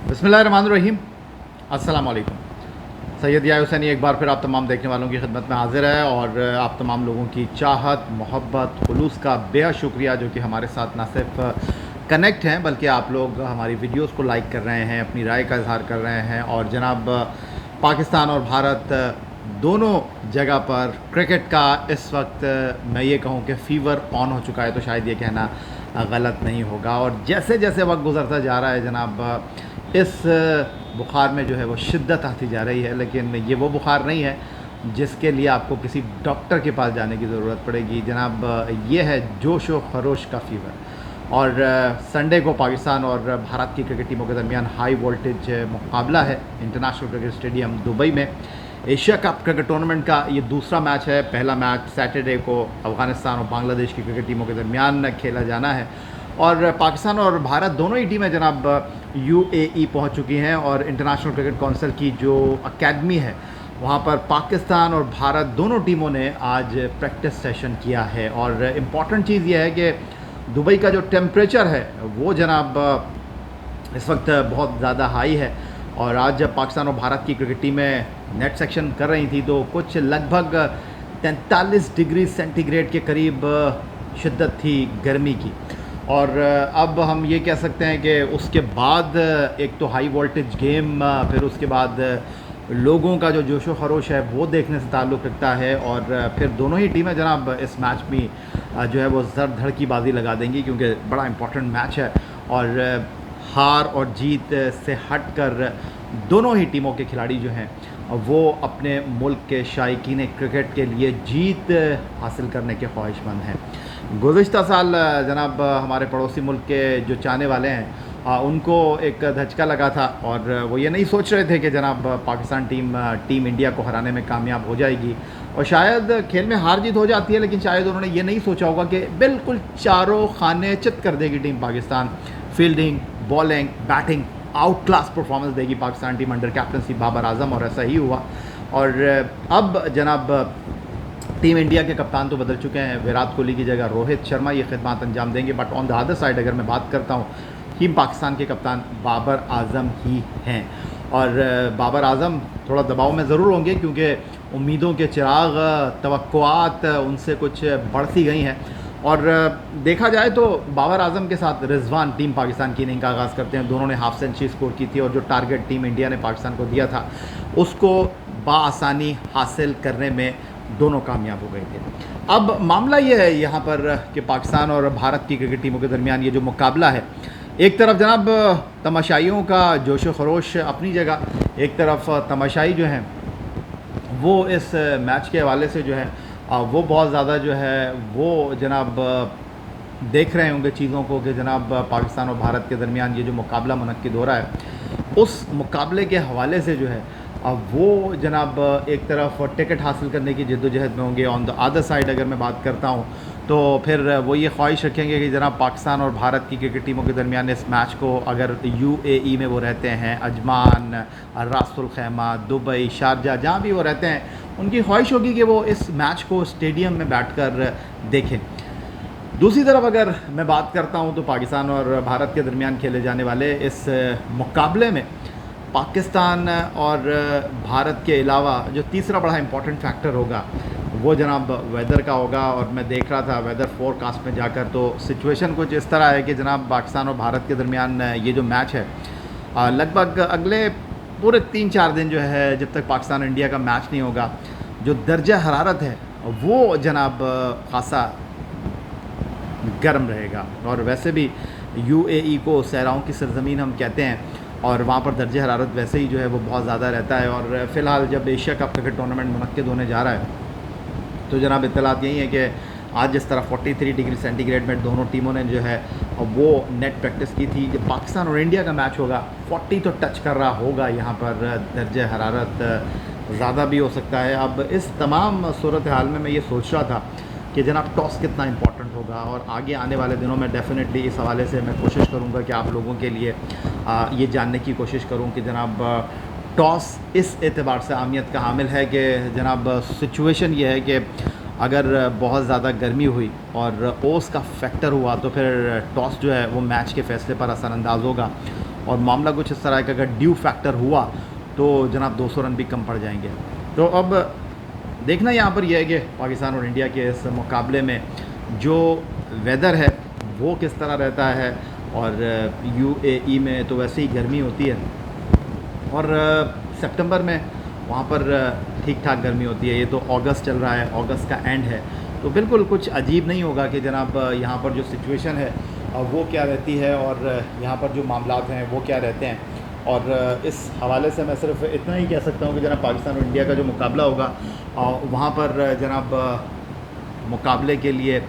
बिस्मिल्लाहिर्रहमानिर्रहीम। अस्सलाम वालेकुम। सैयद या हुसैनी एक बार फिर आप तमाम देखने वालों की खिदमत में हाज़िर है और आप तमाम लोगों की चाहत, मोहब्बत, खुलूस का बेहद शुक्रिया जो कि हमारे साथ ना सिर्फ कनेक्ट हैं बल्कि आप लोग हमारी वीडियोस को लाइक कर रहे हैं, अपनी राय का इज़हार कर रहे हैं। और जनाब पाकिस्तान और भारत दोनों जगह पर क्रिकेट का इस वक्त मैं ये कहूँ कि फ़ीवर ऑन हो चुका है, तो शायद ये कहना गलत नहीं होगा। और जैसे जैसे वक्त गुज़रता जा रहा है जनाब इस बुखार में जो है वो शिद्दत आती जा रही है, लेकिन ये वो बुखार नहीं है जिसके लिए आपको किसी डॉक्टर के पास जाने की ज़रूरत पड़ेगी। जनाब ये है जोश व खरोश का फ़ीवर। और संडे को पाकिस्तान और भारत की क्रिकेट टीमों के दरमियान हाई वोल्टेज मुकाबला है इंटरनेशनल क्रिकेट स्टेडियम दुबई में। एशिया कप क्रिकेट टूर्नामेंट का ये दूसरा मैच है। पहला मैच सैटरडे को अफ़गानिस्तान और बांग्लादेश की क्रिकेट टीमों के दरमियान खेला जाना है। और पाकिस्तान और भारत दोनों ही टीमें जनाब यूएई पहुंच चुकी हैं और इंटरनेशनल क्रिकेट काउंसिल की जो अकेडमी है वहां पर पाकिस्तान और भारत दोनों टीमों ने आज प्रैक्टिस सेशन किया है। और इम्पॉर्टेंट चीज़ ये है कि दुबई का जो टेम्परेचर है वो जनाब इस वक्त बहुत ज़्यादा हाई है। और आज जब पाकिस्तान और भारत की क्रिकेट टीमें नेट सेक्शन कर रही थी तो कुछ लगभग 43 डिग्री सेंटीग्रेड के करीब शिद्दत थी गर्मी की। और अब हम ये कह सकते हैं कि उसके बाद एक तो हाई वोल्टेज गेम, फिर उसके बाद लोगों का जो जोशो खरोश है वो देखने से ताल्लुक़ रखता है। और फिर दोनों ही टीमें जनाब इस मैच में जो है वो ज़र धड़ की बाजी लगा देंगी क्योंकि बड़ा इम्पोर्टेंट मैच है। और हार और जीत से हटकर दोनों ही टीमों के खिलाड़ी जो हैं वो अपने मुल्क के शायकीन क्रिकेट के लिए जीत हासिल करने के ख्वाहिशमंद हैं। गुज़िश्ता साल जनाब हमारे पड़ोसी मुल्क के जो चाहने वाले हैं उनको एक धचका लगा था और वो ये नहीं सोच रहे थे कि जनाब पाकिस्तान टीम इंडिया को हराने में कामयाब हो जाएगी। और शायद खेल में हार जीत हो जाती है, लेकिन शायद उन्होंने ये नहीं सोचा होगा कि बिल्कुल चारों खाने चित कर देगी team Pakistan. Fielding, bowling, batting out class performance देगी Pakistan team under captaincy Babar Azam, और ऐसा ही हुआ। और अब जनाब टीम इंडिया के कप्तान तो बदल चुके हैं। विराट कोहली की जगह रोहित शर्मा ये खिदमत अंजाम देंगे। But on the other side अगर मैं बात करता हूँ, टीम पाकिस्तान के कप्तान बाबर आजम ही हैं। और बाबर आजम थोड़ा दबाव में ज़रूर होंगे क्योंकि उम्मीदों के चिराग, तवक्कुआत उनसे कुछ बढ़ती गई हैं। और देखा जाए तो बाबर आजम के साथ रिजवान टीम पाकिस्तान की इनिंग का आगाज़ करते हैं। दोनों ने हाफ सेंचुरी स्कोर की थी और जो टारगेट टीम इंडिया ने पाकिस्तान को दिया था उसको बाआसानी हासिल करने में दोनों कामयाब हो गए थे। अब मामला ये है यहाँ पर कि पाकिस्तान और भारत की क्रिकेट टीमों के दरमियान ये जो मुकाबला है, एक तरफ जनाब तमाशाइयों का जोश व खरोश अपनी जगह, एक तरफ तमाशाई जो हैं वो इस मैच के हवाले से जो है वो बहुत ज़्यादा जो है वो जनाब देख रहे होंगे चीज़ों को कि जनाब पाकिस्तान और भारत के दरमियान ये जो मुकाबला मुनक्किद हो रहा है उस मुकाबले के हवाले से जो है वो जनाब एक तरफ टिकट हासिल करने की जद्दोजहद में होंगे। ऑन द अदर साइड अगर मैं बात करता हूँ तो फिर वो ये ख्वाहिश रखेंगे कि जनाब पाकिस्तान और भारत की क्रिकेट टीमों के दरमियान इस मैच को अगर यूएई में वो रहते हैं, अजमान, रासुल खैमा, दुबई, शारजा, जहाँ भी वो रहते हैं, उनकी ख्वाहिश होगी कि वो इस मैच को स्टेडियम में बैठकर देखें। दूसरी तरफ अगर मैं बात करता हूँ तो पाकिस्तान और भारत के दरमियान खेले जाने वाले इस मुकाबले में पाकिस्तान और भारत के अलावा जो तीसरा बड़ा इम्पॉर्टेंट फैक्टर होगा वो जनाब वेदर का होगा। और मैं देख रहा था वेदर फोरकास्ट में जाकर तो सिचुएशन कुछ इस तरह है कि जनाब पाकिस्तान और भारत के दरमियान ये जो मैच है लगभग अगले पूरे 3-4 दिन जो है जब तक पाकिस्तान इंडिया का मैच नहीं होगा, जो दर्जा हरारत है वो जनाब खासा गर्म रहेगा। और वैसे भी यूएई को सहराओं की सरजमीन हम कहते हैं और वहाँ पर दर्जा हरारत वैसे ही जो है वो बहुत ज़्यादा रहता है। और फ़िलहाल जब एशिया कप क्रिकेट टूर्नामेंट मुनक्किद होने जा रहा है तो जनाब इत्तलात यही है कि आज जिस तरह 43 डिग्री सेंटीग्रेड में दोनों टीमों ने जो है वो नेट प्रैक्टिस की थी, जब पाकिस्तान और इंडिया का मैच होगा 40 तो टच कर रहा होगा। यहाँ पर दर्जा हरारत ज़्यादा भी हो सकता है। अब इस तमाम सूरत हाल में मैं ये सोच रहा था कि जनाब टॉस कितना इंपॉर्टेंट होगा और आगे आने वाले दिनों में डेफिनेटली इस हवाले से मैं कोशिश करूँगा कि आप लोगों के लिए ये जानने की कोशिश करूँ कि जनाब टॉस इस एतबार से अहमियत का हामिल है कि जनाब सिचुएशन ये है कि अगर बहुत ज़्यादा गर्मी हुई और ओस का फैक्टर हुआ तो फिर टॉस जो है वो मैच के फ़ैसले पर असरअंदाज होगा। और मामला कुछ इस तरह का अगर ड्यू फैक्टर हुआ तो जनाब 200 रन भी कम पड़ जाएंगे। तो अब देखना यहाँ पर यह है कि पाकिस्तान और इंडिया के इस मुकाबले में जो वेदर है वो किस तरह रहता है। और यूएई में तो वैसे ही गर्मी होती है और सितंबर में वहाँ पर ठीक ठाक गर्मी होती है। ये तो अगस्त चल रहा है, अगस्त का एंड है, तो बिल्कुल कुछ अजीब नहीं होगा कि जनाब यहाँ पर जो सिचुएशन है वो क्या रहती है और यहाँ पर जो मामलात हैं वो क्या रहते हैं। और इस हवाले से मैं सिर्फ इतना ही कह सकता हूँ कि जनाब पाकिस्तान और इंडिया का जो मुकाबला होगा वहाँ पर जनाब मुकाबले के लिए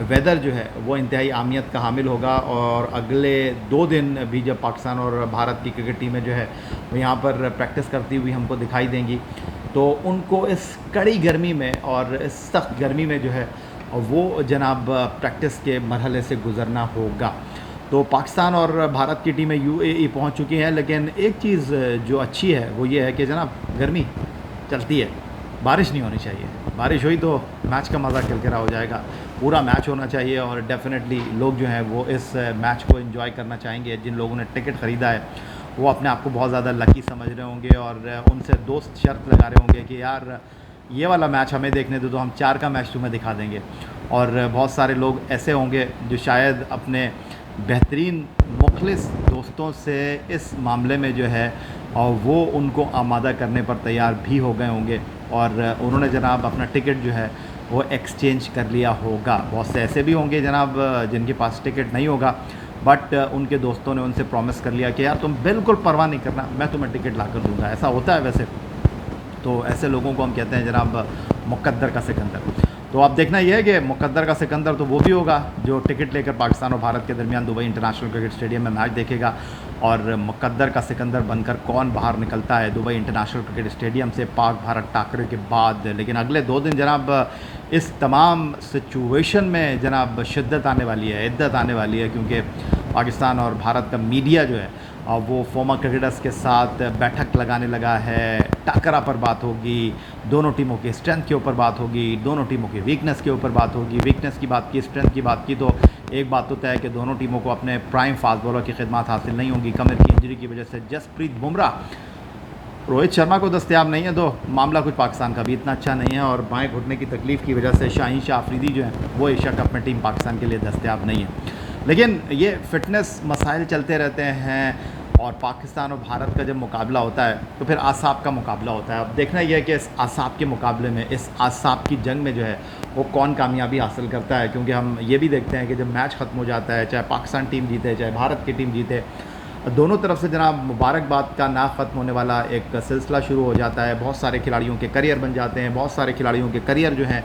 वेदर जो है वो इंतहाई अहमियत का हामिल होगा। और अगले 2 दिन भी जब पाकिस्तान और भारत की क्रिकेट टीमें जो है वो यहाँ पर प्रैक्टिस करती हुई हमको दिखाई देंगी, तो उनको इस कड़ी गर्मी में और इस सख्त गर्मी में जो है वो जनाब प्रैक्टिस के मरहले से गुज़रना होगा। तो पाकिस्तान और भारत की टीमें यूएई पहुँच चुकी हैं, लेकिन एक चीज़ जो अच्छी है वो ये है कि जनाब गर्मी चलती है, बारिश नहीं होनी चाहिए। बारिश हुई तो मैच का मज़ा किरकिरा हो जाएगा। पूरा मैच होना चाहिए और डेफिनेटली लोग जो हैं वो इस मैच को एंजॉय करना चाहेंगे। जिन लोगों ने टिकट ख़रीदा है वो अपने आप को बहुत ज़्यादा लकी समझ रहे होंगे और उनसे दोस्त शर्त लगा रहे होंगे कि यार ये वाला मैच हमें देखने दो तो हम 4 का मैच तुम्हें दिखा देंगे। और बहुत सारे लोग ऐसे होंगे जो शायद अपने बेहतरीन मुखलिस दोस्तों से इस मामले में जो है और वो उनको आमादा करने पर तैयार भी हो गए होंगे और उन्होंने जनाब अपना टिकट जो है वो एक्सचेंज कर लिया होगा। बहुत से ऐसे भी होंगे जनाब जिनके पास टिकट नहीं होगा, बट उनके दोस्तों ने उनसे प्रॉमिस कर लिया कि यार तुम बिल्कुल परवाह नहीं करना, मैं तुम्हें टिकट ला कर दूँगा। ऐसा होता है वैसे, तो ऐसे लोगों को हम कहते हैं जनाब मुकद्दर का सिकंदर। तो आप देखना यह है कि मुकद्दर का सिकंदर तो वो भी होगा जो टिकट लेकर पाकिस्तान और भारत के दरमियान दुबई इंटरनेशनल क्रिकेट स्टेडियम में मैच देखेगा। और मुकद्दर का सिकंदर बनकर कौन बाहर निकलता है दुबई इंटरनेशनल क्रिकेट स्टेडियम से पाक भारत टाकरे के बाद। लेकिन अगले 2 दिन जनाब इस तमाम सिचुएशन में जनाब शिद्दत आने वाली है, इद्दत आने वाली है, क्योंकि पाकिस्तान और भारत का मीडिया जो है वो फॉर्मर क्रिकेटर्स के साथ बैठक लगाने लगा है। टाकरा पर बात होगी, दोनों टीमों के स्ट्रेंथ के ऊपर बात होगी, दोनों टीमों की वीकनेस के ऊपर बात होगी। वीकनेस की बात की, स्ट्रेंथ की बात की, तो एक बात तो तय है कि दोनों टीमों को अपने प्राइम फास्ट बॉलर की खिदमत हासिल नहीं होंगी। कमर की इंजरी की वजह से जसप्रीत बुमराह, रोहित शर्मा को दस्तयाब नहीं है, तो मामला कुछ पाकिस्तान का भी इतना अच्छा नहीं है। और बाएँ घुटने की तकलीफ़ की वजह से शाहीन शाह अफरीदी जो है वो एशिया कप में टीम पाकिस्तान के लिए दस्तयाब नहीं है। लेकिन ये फ़िटनेस मसाइल चलते रहते हैं और पाकिस्तान और भारत का जब मुकाबला होता है तो फिर आसाब का मुकाबला होता है। अब देखना यह है कि इस आसाब के मुकाबले में, इस आसाब की जंग में जो है वो कौन कामयाबी हासिल करता है। क्योंकि हम ये भी देखते हैं कि जब मैच ख़त्म हो जाता है, चाहे पाकिस्तान टीम जीते चाहे भारत की टीम जीते, दोनों तरफ से जनाब मुबारकबाद का ना ख़त्म होने वाला एक सिलसिला शुरू हो जाता है। बहुत सारे खिलाड़ियों के करियर बन जाते हैं, बहुत सारे खिलाड़ियों के करियर जो हैं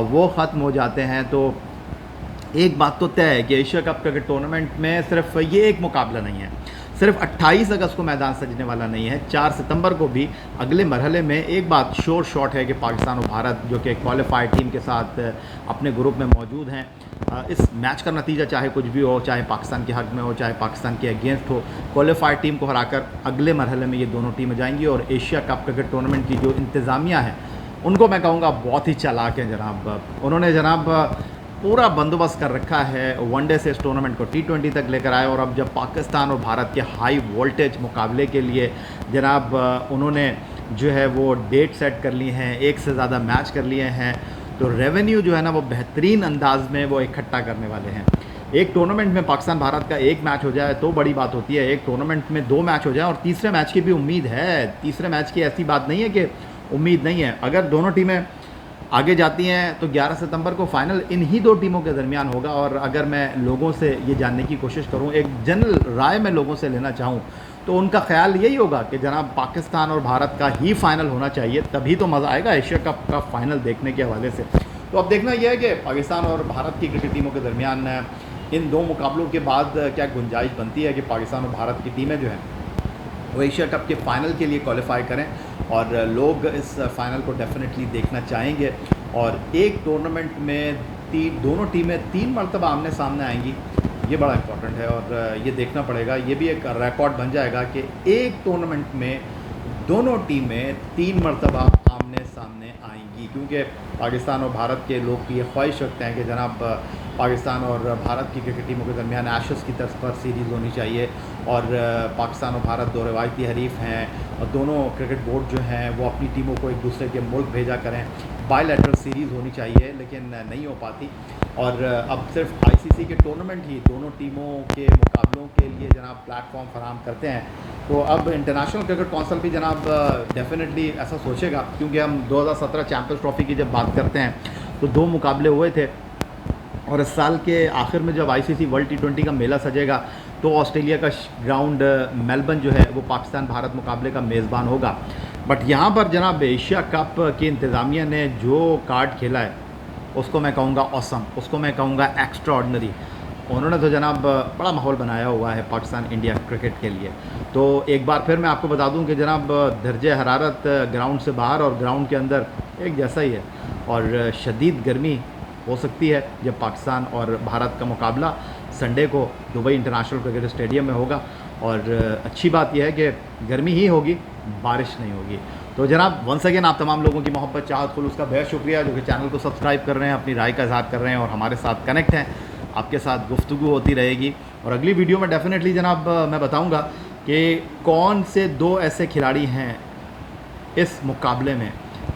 वो ख़त्म हो जाते हैं। तो एक बात तो तय है कि एशिया कप क्रिकेट टूर्नामेंट में सिर्फ ये एक मुकाबला नहीं है, सिर्फ 28 अगस्त को मैदान सजने वाला नहीं है, 4 सितंबर को भी अगले मरहले में एक बात श्योर शॉट है कि पाकिस्तान और भारत जो कि क्वालिफाइड टीम के साथ अपने ग्रुप में मौजूद हैं, इस मैच का नतीजा चाहे कुछ भी हो, चाहे पाकिस्तान के हक़ में हो चाहे पाकिस्तान के अगेंस्ट हो, क्वालिफाइड टीम को हराकर अगले मरहले में ये दोनों टीमें जाएंगी। और एशिया कप क्रिकेट टूर्नामेंट की जो इंतज़ामिया है उनको मैं कहूँगा बहुत ही चालाक है जनाब। उन्होंने जनाब पूरा बंदोबस्त कर रखा है, वनडे से इस टूर्नामेंट को T20 तक लेकर आए। और अब जब पाकिस्तान और भारत के हाई वोल्टेज मुकाबले के लिए जनाब उन्होंने जो है वो डेट सेट कर ली हैं, एक से ज़्यादा मैच कर लिए हैं, तो रेवेन्यू जो है ना वो बेहतरीन अंदाज में वो इकट्ठा करने वाले हैं। एक टूर्नामेंट में पाकिस्तान भारत का एक मैच हो जाए तो बड़ी बात होती है, एक टूर्नामेंट में 2 मैच हो जाए और तीसरे मैच की भी उम्मीद है। तीसरे मैच की ऐसी बात नहीं है कि उम्मीद नहीं है। अगर दोनों टीमें आगे जाती हैं तो 11 सितंबर को फ़ाइनल इन ही 2 टीमों के दरमियान होगा। और अगर मैं लोगों से ये जानने की कोशिश करूं, एक जनरल राय मैं लोगों से लेना चाहूं, तो उनका ख्याल यही होगा कि जनाब पाकिस्तान और भारत का ही फ़ाइनल होना चाहिए, तभी तो मज़ा आएगा एशिया कप का फ़ाइनल देखने के हवाले से। तो अब देखना यह है कि पाकिस्तान और भारत की क्रिकेट टीमों के दरमियान इन 2 मुकाबलों के बाद क्या गुंजाइश बनती है कि पाकिस्तान और भारत की टीमें जो हैं वो एशिया कप के फ़ाइनल के लिए क्वालिफाई करें। और लोग इस फ़ाइनल को डेफिनेटली देखना चाहेंगे। और एक टूर्नामेंट में दोनों टीमें 3 मरतबा आमने सामने आएंगी, ये बड़ा इंपॉर्टेंट है और ये देखना पड़ेगा। ये भी एक रिकॉर्ड बन जाएगा कि एक टूर्नामेंट में दोनों टीमें 3 मरतबा आमने सामने आएंगी, क्योंकि पाकिस्तान और भारत के लोग ये ख्वाहिश रखते हैं कि जनाब पाकिस्तान और भारत की क्रिकेट टीमों के दरमियान एशेज़ की तर्ज पर सीरीज़ होनी चाहिए। और पाकिस्तान और भारत दो रवायती हरीफ हैं और दोनों क्रिकेट बोर्ड जो हैं वो अपनी टीमों को एक दूसरे के मुल्क भेजा करें। बायलैटरल सीरीज़ होनी चाहिए लेकिन नहीं हो पाती। और अब सिर्फ आईसीसी के टूर्नामेंट ही दोनों टीमों के मुकाबलों के लिए जनाब प्लेटफॉर्म फराहम करते हैं। तो अब इंटरनेशनल क्रिकेट कौंसिल भी जनाब डेफिनेटली ऐसा सोचेगा, क्योंकि हम 2017 चैम्पियंस ट्रॉफ़ी की जब बात करते हैं तो 2 मुकाबले हुए थे और इस साल के आखिर में जब आईसीसी वर्ल्ड टी20 का मेला सजेगा तो ऑस्ट्रेलिया का ग्राउंड मेलबर्न जो है वो पाकिस्तान भारत मुकाबले का मेज़बान होगा। बट यहाँ पर जनाब एशिया कप की इंतज़ामिया ने जो कार्ड खेला है उसको मैं कहूँगा ऑसम, उसको मैं कहूँगा एक्स्ट्रा ऑर्डनरी। उन्होंने तो जनाब बड़ा माहौल बनाया हुआ है पाकिस्तान इंडिया क्रिकेट के लिए। तो एक बार फिर मैं आपको बता दूं कि जनाब दर्जे हरारत ग्राउंड से बाहर और ग्राउंड के अंदर एक जैसा ही है और शदीद गर्मी हो सकती है जब पाकिस्तान और भारत का मुकाबला संडे को दुबई इंटरनेशनल क्रिकेट स्टेडियम में होगा। और अच्छी बात यह है कि गर्मी ही होगी, बारिश नहीं होगी। तो जनाब वंस अगेन आप तमाम लोगों की मोहब्बत चाहत खुलूस का बेहद शुक्रिया जो कि चैनल को सब्सक्राइब कर रहे हैं, अपनी राय का इज़हार कर रहे हैं और हमारे साथ कनेक्ट हैं। आपके साथ गुफ्तगू होती रहेगी और अगली वीडियो में डेफिनेटली जनाब मैं बताऊंगा कि कौन से 2 ऐसे खिलाड़ी हैं इस मुकाबले में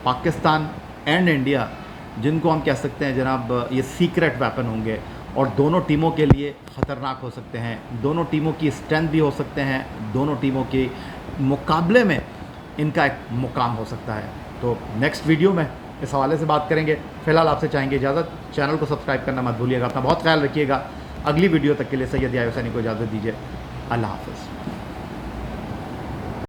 पाकिस्तान एंड इंडिया जिनको हम कह सकते हैं जनाब ये सीक्रेट वेपन होंगे और दोनों टीमों के लिए ख़तरनाक हो सकते हैं, दोनों टीमों की स्ट्रेंथ भी हो सकते हैं, दोनों टीमों के मुकाबले में इनका एक मुकाम हो सकता है। तो नेक्स्ट वीडियो में इस हवाले से बात करेंगे। फ़िलहाल आपसे चाहेंगे इजाज़त, चैनल को सब्सक्राइब करना मत भूलिएगा। अपना बहुत ख्याल रखिएगा। अगली वीडियो तक के लिए सैयद याहिया हुसैनी को इजाज़त दीजिए। अल्लाह हाफ़िज़।